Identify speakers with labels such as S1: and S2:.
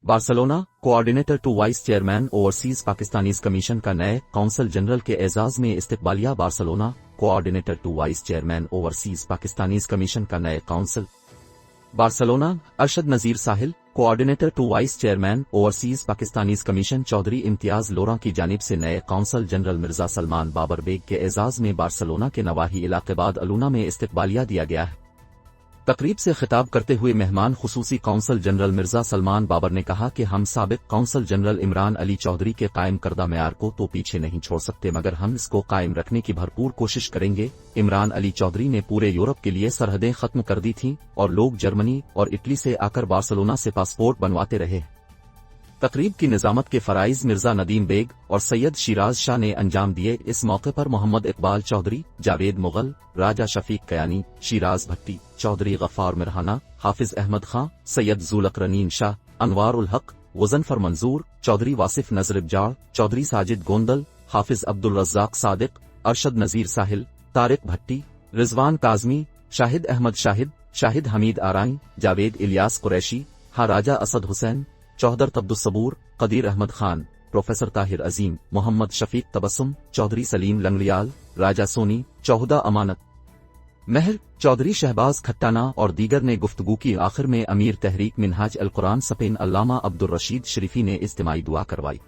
S1: Barcelona coordinator to vice chairman overseas Pakistanis commission का नए consul general के एजाज में इस्तकबालिया। Barcelona coordinator to vice chairman overseas Pakistanis commission का नए council. Barcelona Arshad Nazir Sahil coordinator to vice chairman overseas Pakistanis commission Chaudhry Imtiaz Lora की जानिब से नए काउंसल जनरल मिर्जा सलमान बाबर बेग के एजाज में बार्सिलोना के नवाही इलाके बाद अलूना में इस्तकबालिया दिया गया है। तकरीब से खिताब करते हुए मेहमान खुसूसी काउंसल जनरल मिर्जा सलमान बाबर ने कहा कि हम साबिक काउंसल जनरल इमरान अली चौधरी के कायम करदा मेयार को तो पीछे नहीं छोड़ सकते, मगर हम इसको कायम रखने की भरपूर कोशिश करेंगे। इमरान अली चौधरी ने पूरे यूरोप के लिए सरहदें खत्म कर दी थीं और लोग जर्मनी और इटली से आकर बार्सिलोना से पासपोर्ट बनवाते रहे। तकरीब की निजामत के फराइज मिर्जा नदीम बेग और सैयद शिराज शाह ने अंजाम दिए। इस मौके पर मोहम्मद इकबाल चौधरी, जावेद मुगल, राजा शफीक कयानी, शिराज भट्टी, चौधरी गफ्फार मिरहाना, हाफिज अहमद खां, सैयद जुलकरनीन शाह, अनवार उल हक, वजनफर मंजूर, चौधरी वासिफ नजर जाड़, चौधरी साजिद गोंदल, हाफिज अब्दुल रज्जाक सादिक, अरशद नजीर साहिल, तारिक भट्टी, रिजवान काजमी, शाहिद अहमद शाहिद, शाहिद हमीद आराई, जावेद इलियास कुरैशी, राजा असद हुसैन, चौधर तब्दुस्सबूर, कदीर अहमद खान, प्रोफेसर ताहिर अजीम, मोहम्मद शफीक तबस्सुम, चौधरी सलीम लंगलियाल, राजा सोनी, चौहदा अमानत महर, चौधरी शहबाज खट्टाना और दीगर ने गुफ्तगू की। आखिर में अमीर तहरीक मिनहाज अल कुरान सपेन अल्लामा अब्दुल रशीद शरीफी ने इज्तिमाई दुआ करवाई।